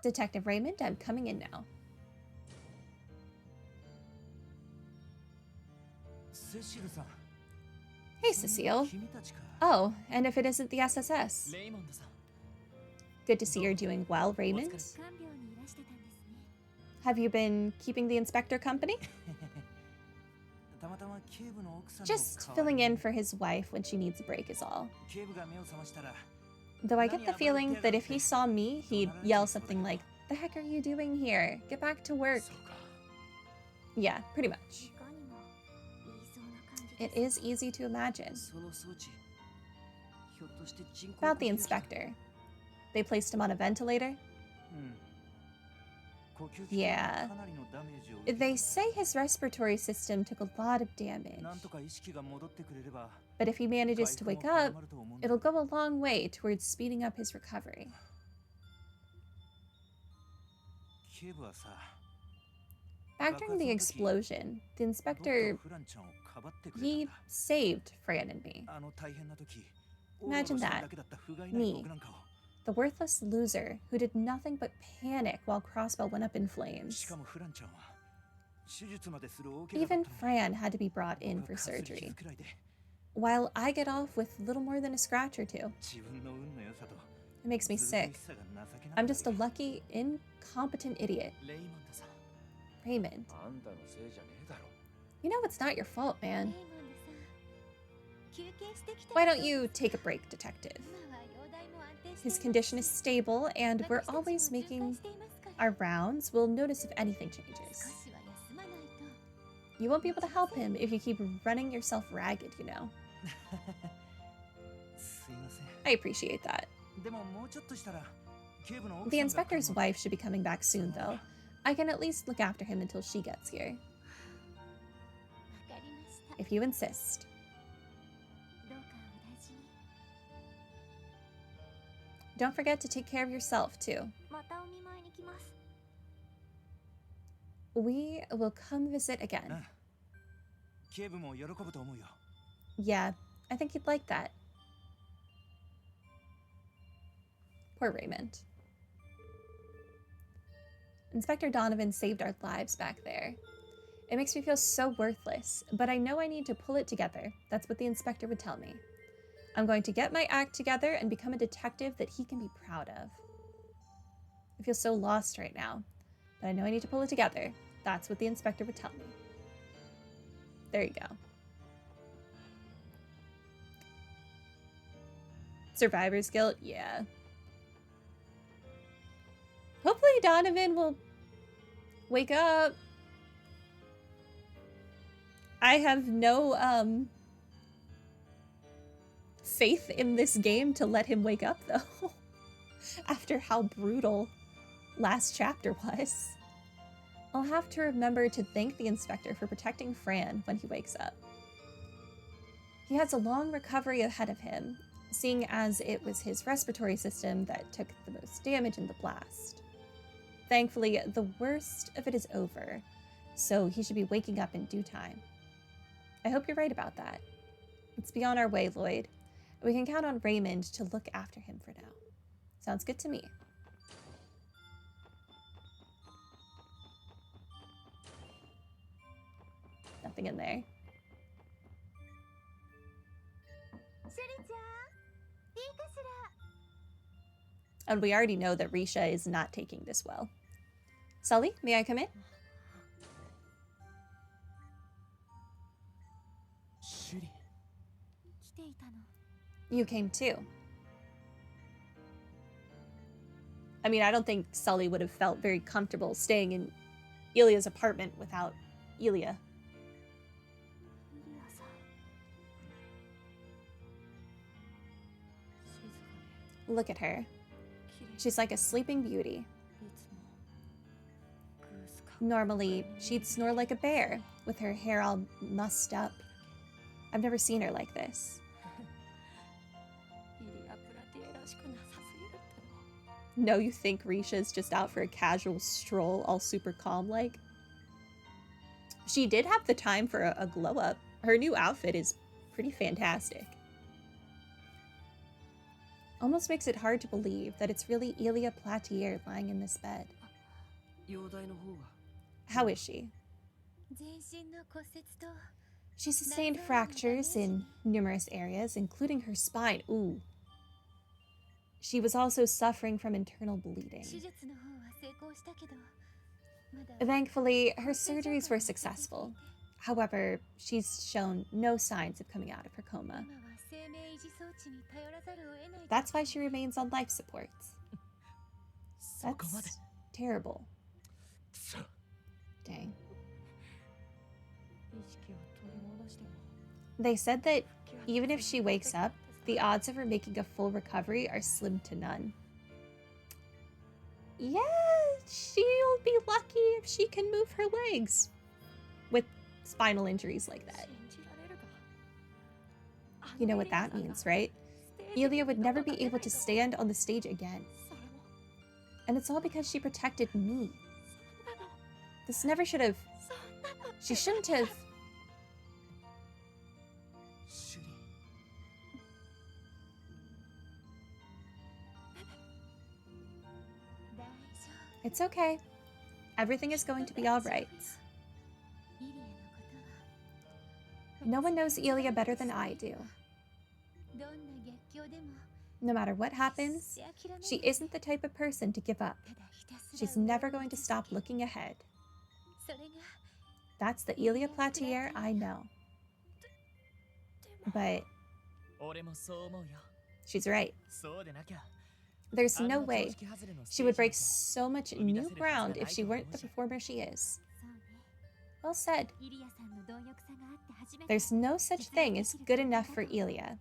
Detective Raymond, I'm coming in now. Hey, Cecile. Oh, and if it isn't the SSS. Good to see you're doing well, Raymond. Have you been keeping the inspector company? Just filling in for his wife when she needs a break is all. Though I get the feeling that if he saw me, he'd yell something like, "The heck are you doing here? Get back to work." Yeah, pretty much. It is easy to imagine. About the inspector. They placed him on a ventilator? Yeah. They say his respiratory system took a lot of damage. But if he manages to wake up, it'll go a long way towards speeding up his recovery. Back during the explosion, the inspector, he saved Fran and me. Imagine that. Me, the worthless loser who did nothing but panic while Crossbell went up in flames. Even Fran had to be brought in for surgery, while I get off with little more than a scratch or two. It makes me sick. I'm just a lucky, incompetent idiot. Raymond. You know it's not your fault, man. Why don't you take a break, detective? His condition is stable, and we're always making our rounds. We'll notice if anything changes. You won't be able to help him if you keep running yourself ragged, you know. I appreciate that. The inspector's wife should be coming back soon, though. I can at least look after him until she gets here. If you insist. Don't forget to take care of yourself, too. We will come visit again. Yeah, I think you'd like that. Poor Raymond. Inspector Donovan saved our lives back there. It makes me feel so worthless, but I know I need to pull it together. That's what the inspector would tell me. I'm going to get my act together and become a detective that he can be proud of. I feel so lost right now, but I know I need to pull it together. That's what the inspector would tell me. There you go. Survivor's guilt? Yeah. Hopefully Donovan will wake up. I have no faith in this game to let him wake up, though. After how brutal last chapter was. I'll have to remember to thank the inspector for protecting Fran when he wakes up. He has a long recovery ahead of him, seeing as it was his respiratory system that took the most damage in the blast. Thankfully, the worst of it is over, so he should be waking up in due time. I hope you're right about that. Let's be on our way, Lloyd. We can count on Raymond to look after him for now. Sounds good to me. Nothing in there. And we already know that Risha is not taking this well. Sully, may I come in? You came too. I mean, I don't think Sully would have felt very comfortable staying in Ilya's apartment without Ilya. Look at her. She's like a sleeping beauty. Normally, she'd snore like a bear, with her hair all mussed up. I've never seen her like this. No, you think Risha's just out for a casual stroll, all super calm-like? She did have the time for a glow-up. Her new outfit is pretty fantastic. Almost makes it hard to believe that it's really Ilya Platier lying in this bed. How is she? She sustained fractures in numerous areas, including her spine. Ooh. She was also suffering from internal bleeding. Thankfully, her surgeries were successful. However, she's shown no signs of coming out of her coma. That's why she remains on life support. That's terrible. Dang. They said that even if she wakes up, the odds of her making a full recovery are slim to none. Yeah, she'll be lucky if she can move her legs with spinal injuries like that. You know what that means, right? Ilya would never be able to stand on the stage again. And it's all because she protected me. This never should have... She shouldn't have... It's okay. Everything is going to be all right. No one knows Ilya better than I do. No matter what happens, she isn't the type of person to give up. She's never going to stop looking ahead. That's the Ilya Platier I know. But she's right. There's no way she would break so much new ground if she weren't the performer she is. Well said. There's no such thing as good enough for Ilya.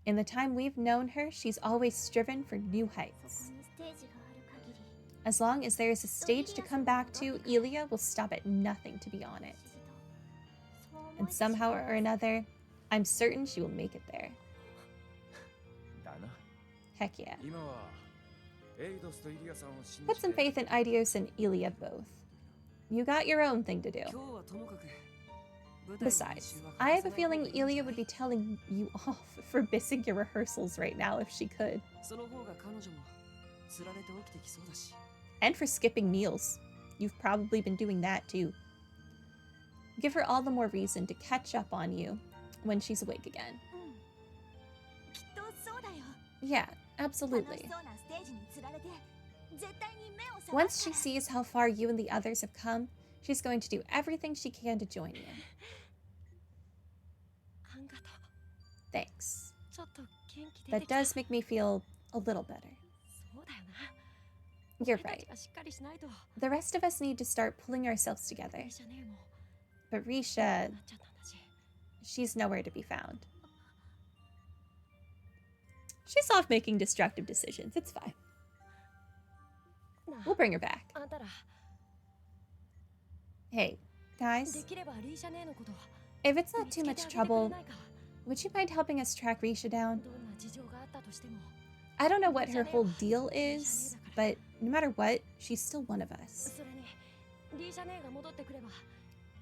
In the time we've known her, she's always striven for new heights. As long as there is a stage to come back to, Ilya will stop at nothing to be on it. And somehow or another, I'm certain she will make it there. Heck yeah. Put some faith in Eidos and Ilya both. You got your own thing to do. Besides, I have a feeling Ilya would be telling you off for missing your rehearsals right now if she could. And for skipping meals. You've probably been doing that too. Give her all the more reason to catch up on you when she's awake again. Yeah, absolutely. Once she sees how far you and the others have come, she's going to do everything she can to join you. Thanks. That does make me feel a little better. You're right. The rest of us need to start pulling ourselves together. But Risha, she's nowhere to be found. She's off making destructive decisions. It's fine. We'll bring her back. Hey, guys. If it's not too much trouble, would you mind helping us track Risha down? I don't know what her whole deal is, but no matter what, she's still one of us.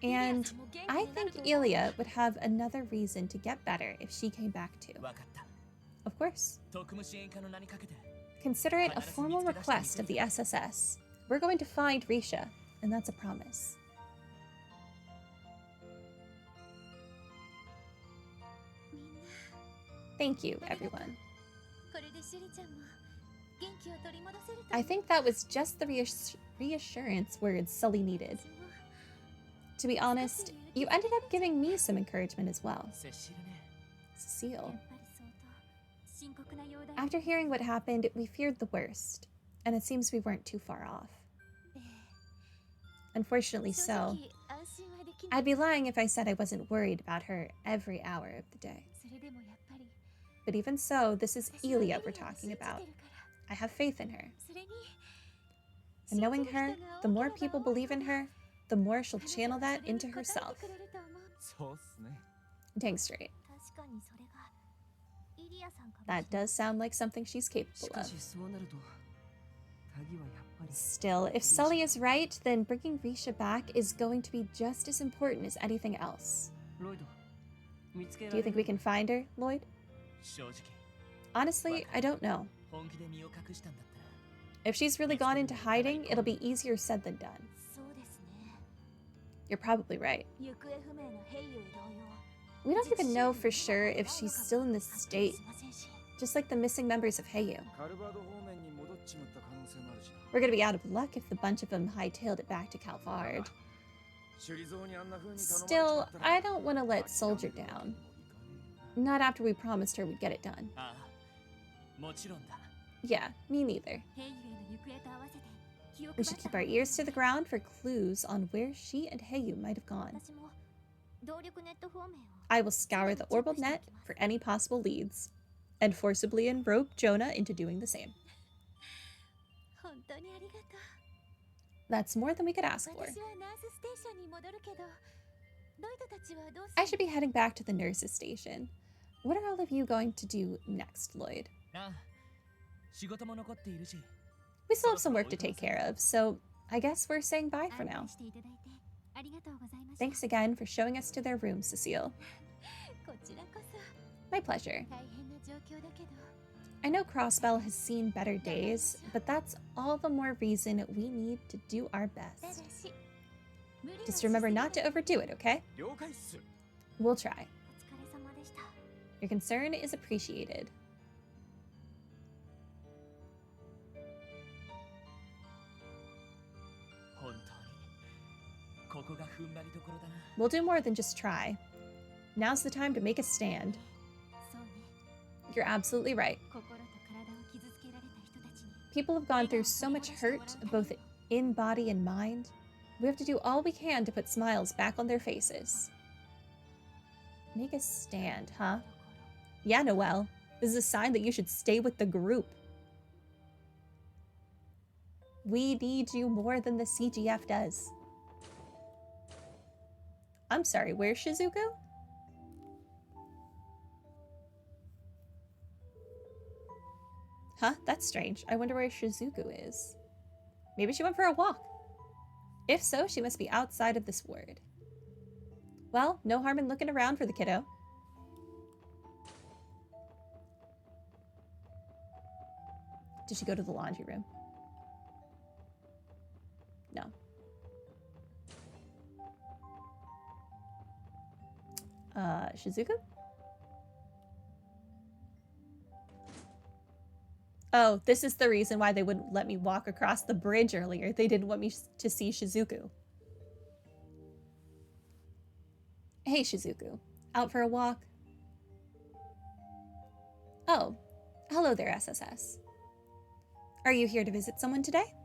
And I think Ilya would have another reason to get better if she came back too. Of course. Consider it a formal request of the SSS. We're going to find Risha, and that's a promise. Thank you, everyone. I think that was just the reassurance words Sully needed. To be honest, you ended up giving me some encouragement as well. Cecile. After hearing what happened, we feared the worst, and it seems we weren't too far off. Unfortunately so. I'd be lying if I said I wasn't worried about her every hour of the day. But even so, this is Ilya we're talking about. I have faith in her. And knowing her, the more people believe in her, the more she'll channel that into herself. Dang straight. That does sound like something she's capable of. Still, if Sully is right, then bringing Risha back is going to be just as important as anything else. Do you think we can find her, Lloyd? Honestly, I don't know. If she's really gone into hiding, it'll be easier said than done. You're probably right. We don't even know for sure if she's still in this state, just like the missing members of Heiyu. We're gonna be out of luck if the bunch of them hightailed it back to Calvard. Still, I don't want to let Soldier down. Not after we promised her we'd get it done. Yeah, me neither. We should keep our ears to the ground for clues on where she and Heiyu might have gone. I will scour the orbital net for any possible leads, and forcibly enrope Jonah into doing the same. That's more than we could ask for. I should be heading back to the nurse's station. What are all of you going to do next, Lloyd? We still have some work to take care of, so I guess we're saying bye for now. Thanks again for showing us to their room, Cecile. My pleasure. I know Crossbell has seen better days, but that's all the more reason we need to do our best. Just remember not to overdo it, okay? We'll try. Your concern is appreciated. We'll do more than just try. Now's the time to make a stand. You're absolutely right. People have gone through so much hurt, both in body and mind. We have to do all we can to put smiles back on their faces. Make a stand, huh? Yeah, Noelle. This is a sign that you should stay with the group. We need you more than the CGF does. I'm sorry, where's Shizuku? Huh? That's strange. I wonder where Shizuku is. Maybe she went for a walk. If so, she must be outside of this ward. Well, no harm in looking around for the kiddo. Did she go to the laundry room? No. Shizuku? Oh, this is the reason why they wouldn't let me walk across the bridge earlier. They didn't want me to see Shizuku. Hey, Shizuku. Out for a walk? Oh, hello there, SSS. Are you here to visit someone today?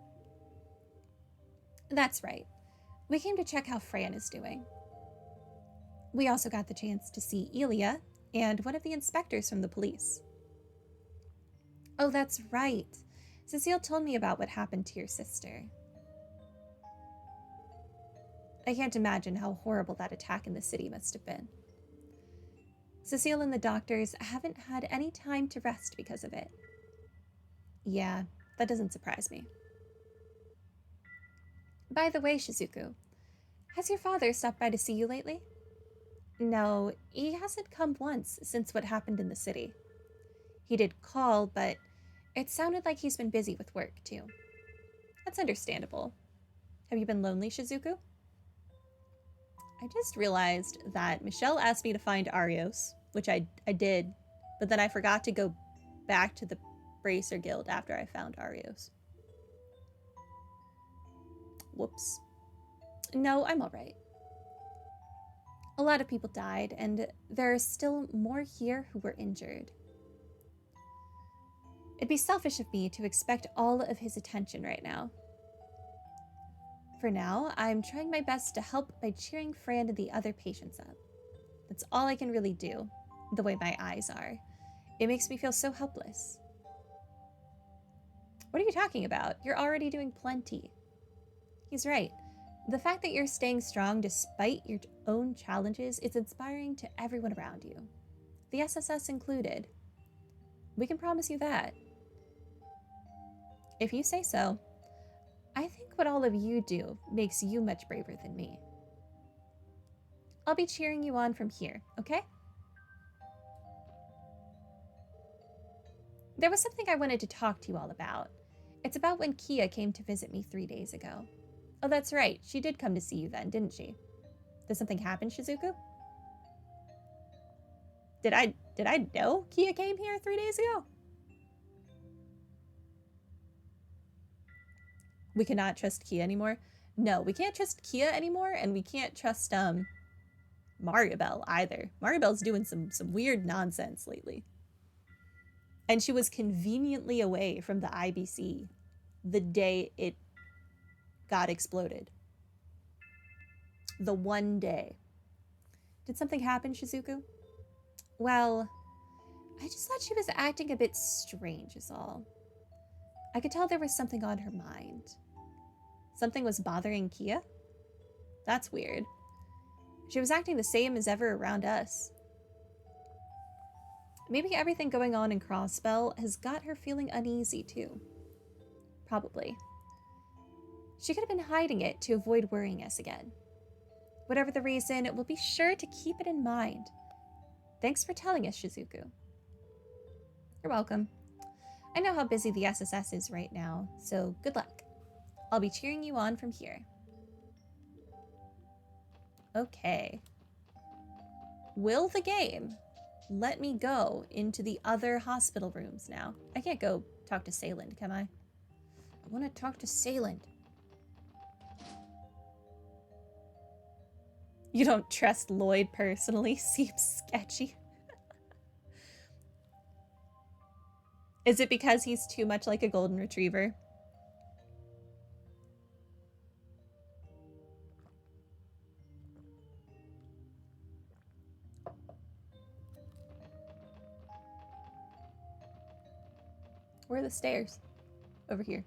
That's right. We came to check how Fran is doing. We also got the chance to see Ilya and one of the inspectors from the police. Oh, that's right. Cecile told me about what happened to your sister. I can't imagine how horrible that attack in the city must have been. Cecile and the doctors haven't had any time to rest because of it. Yeah, that doesn't surprise me. By the way, Shizuku, has your father stopped by to see you lately? No, he hasn't come once since what happened in the city. He did call, but it sounded like he's been busy with work, too. That's understandable. Have you been lonely, Shizuku? I just realized that Michelle asked me to find Arios, which I did, but then I forgot to go back to the Bracer Guild after I found Arios. Whoops. No, I'm alright. A lot of people died, and there are still more here who were injured. It'd be selfish of me to expect all of his attention right now. For now, I'm trying my best to help by cheering Fran and the other patients up. That's all I can really do, the way my eyes are. It makes me feel so helpless. What are you talking about? You're already doing plenty. He's right. The fact that you're staying strong despite your own challenges is inspiring to everyone around you, the SSS included. We can promise you that. If you say so, I think what all of you do makes you much braver than me. I'll be cheering you on from here, okay? There was something I wanted to talk to you all about. It's about when Kia came to visit me 3 days ago. Oh, that's right. She did come to see you then, didn't she? Did something happen, Shizuku? Did I know Kia came here 3 days ago? We cannot trust Kia anymore. No, we can't trust Kia anymore, and we can't trust Maribel either. Maribel's doing some weird nonsense lately. And she was conveniently away from the IBC the day it got exploded. The one day. Did something happen, Shizuku? Well, I just thought she was acting a bit strange is all. I could tell there was something on her mind. Something was bothering Kia? That's weird. She was acting the same as ever around us. Maybe everything going on in Crossbell has got her feeling uneasy too. Probably. She could have been hiding it to avoid worrying us again. Whatever the reason, we'll be sure to keep it in mind. Thanks for telling us, Shizuku. You're welcome. I know how busy the SSS is right now, so good luck. I'll be cheering you on from here. Okay. Will the game let me go into the other hospital rooms now? I can't go talk to Sayland, can I? I want to talk to Sayland. You don't trust Lloyd personally? Seems sketchy. Is it because he's too much like a golden retriever? Where are the stairs? Over here.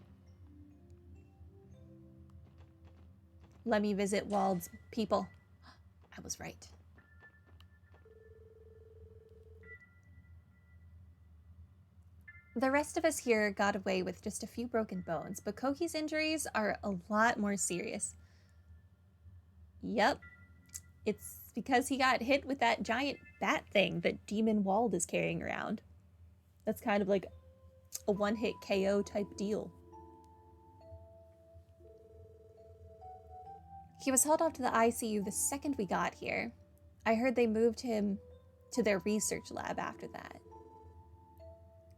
Let me visit Wald's people. I was right. The rest of us here got away with just a few broken bones, but Koki's injuries are a lot more serious. Yep. It's because he got hit with that giant bat thing that Demon Wald is carrying around. That's kind of like a one-hit KO type deal. He was hauled off to the ICU the second we got here. I heard they moved him to their research lab after that.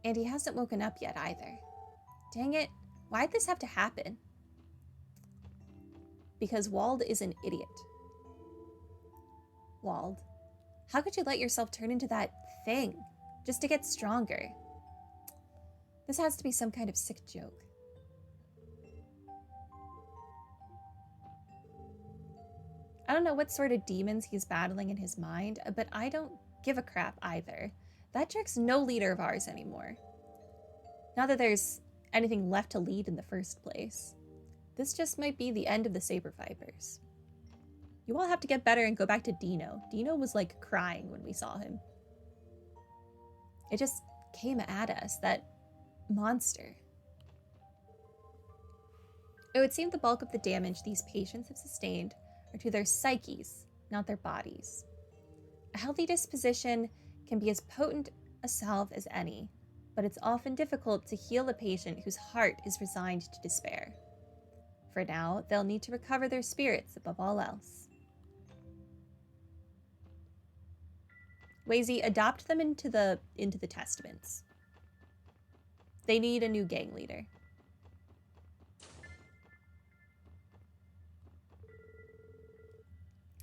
And he hasn't woken up yet either. Dang it, why'd this have to happen? Because Wald is an idiot. Wald, how could you let yourself turn into that thing just to get stronger? This has to be some kind of sick joke. I don't know what sort of demons he's battling in his mind, but I don't give a crap either. That jerk's no leader of ours anymore. Not that there's anything left to lead in the first place. This just might be the end of the Saber Vipers. You all have to get better and go back to Dino. Dino was like crying when we saw him. It just came at us, that monster. It would seem the bulk of the damage these patients have sustained are to their psyches, not their bodies. A healthy disposition can be as potent a salve as any, but it's often difficult to heal a patient whose heart is resigned to despair. For now, they'll need to recover their spirits above all else. Wazy, adopt them into the testaments. They need a new gang leader.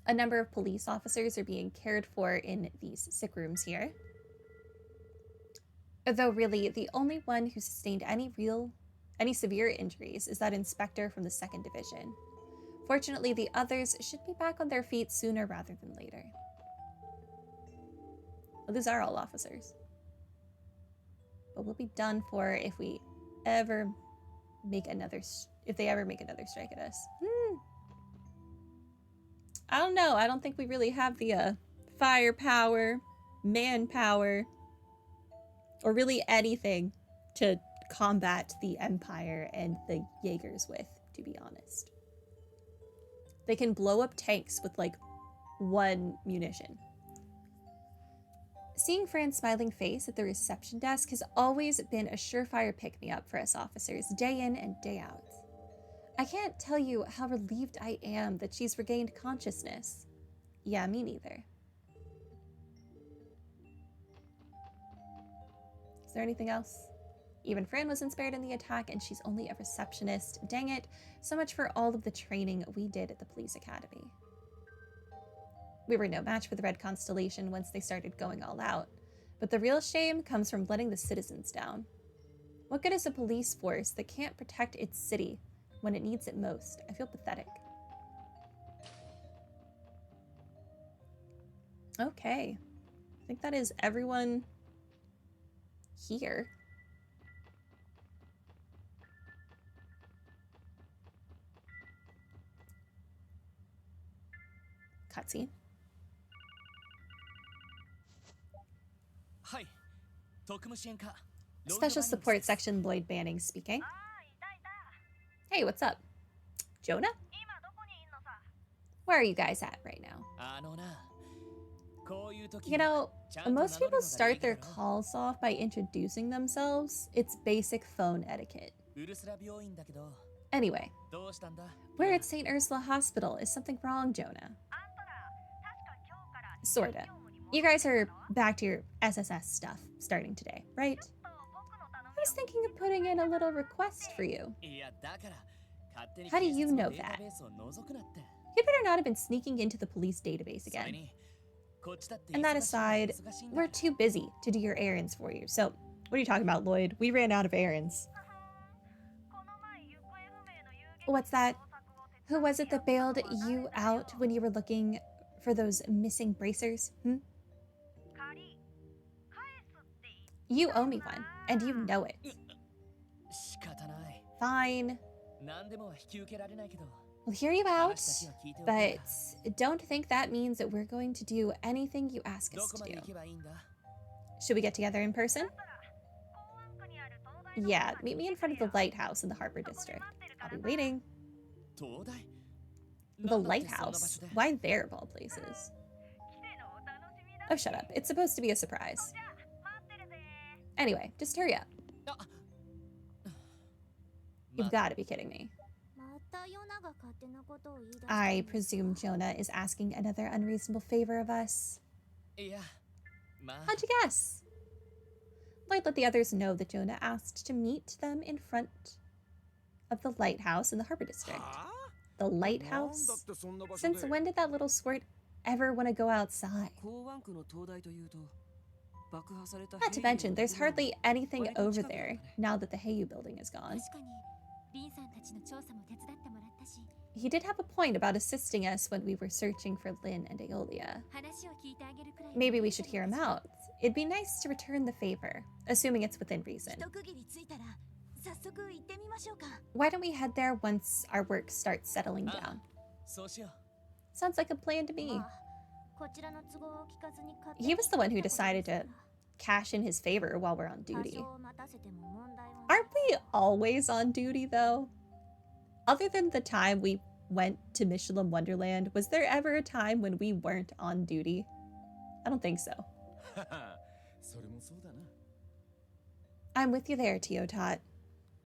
A number of police officers are being cared for in these sick rooms here. Though really, the only one who sustained any severe injuries is that inspector from the 2nd Division. Fortunately, the others should be back on their feet sooner rather than later. Well, these are all officers. But we'll be done for if they ever make another strike at us. I don't know. I don't think we really have the firepower, manpower, or really anything to combat the Empire and the Jaegers with, to be honest. They can blow up tanks with like 1 munition. Seeing Fran's smiling face at the reception desk has always been a surefire pick-me-up for us officers, day in and day out. I can't tell you how relieved I am that she's regained consciousness. Yeah, me neither. Is there anything else? Even Fran wasn't spared in the attack, and she's only a receptionist. Dang it, so much for all of the training we did at the police academy. We were no match for the Red Constellation once they started going all out, but the real shame comes from letting the citizens down. What good is a police force that can't protect its city when it needs it most? I feel pathetic. Okay. I think that is everyone here. Cutscene. Special Support Section Lloyd Banning speaking. Hey, what's up? Jonah? Where are you guys at right now? You know, most people start their calls off by introducing themselves. It's basic phone etiquette. Anyway, we're at St. Ursula Hospital. Is something wrong, Jonah? Sorta. You guys are back to your SSS stuff starting today, right? I was thinking of putting in a little request for you. How do you know that? You better not have been sneaking into the police database again. And that aside, we're too busy to do your errands for you. So, what are you talking about, Lloyd? We ran out of errands. What's that? Who was it that bailed you out when you were looking for those missing bracers? You owe me one, and you know it. Fine. We'll hear you out, but don't think that means that we're going to do anything you ask us to do. Should we get together in person? Yeah, meet me in front of the lighthouse in the Harbor District. I'll be waiting. The lighthouse? Why there, of all places? Oh, shut up. It's supposed to be a surprise. Anyway, just hurry up. You've got to be kidding me. I presume Jonah is asking another unreasonable favor of us. How'd you guess? Lloyd let the others know that Jonah asked to meet them in front of the lighthouse in the Harbor District. The lighthouse? Since when did that little squirt ever want to go outside? Not to mention, there's hardly anything over there now that the Heiyu building is gone. He did have a point about assisting us when we were searching for Lynn and Aeolia. Maybe we should hear him out. It'd be nice to return the favor, assuming it's within reason. Why don't we head there once our work starts settling down? Sounds like a plan to me. He was the one who decided to cash in his favor while we're on duty. Aren't we always on duty, though? Other than the time we went to Michelin Wonderland, was there ever a time when we weren't on duty? I don't think so. I'm with you there, Teotot.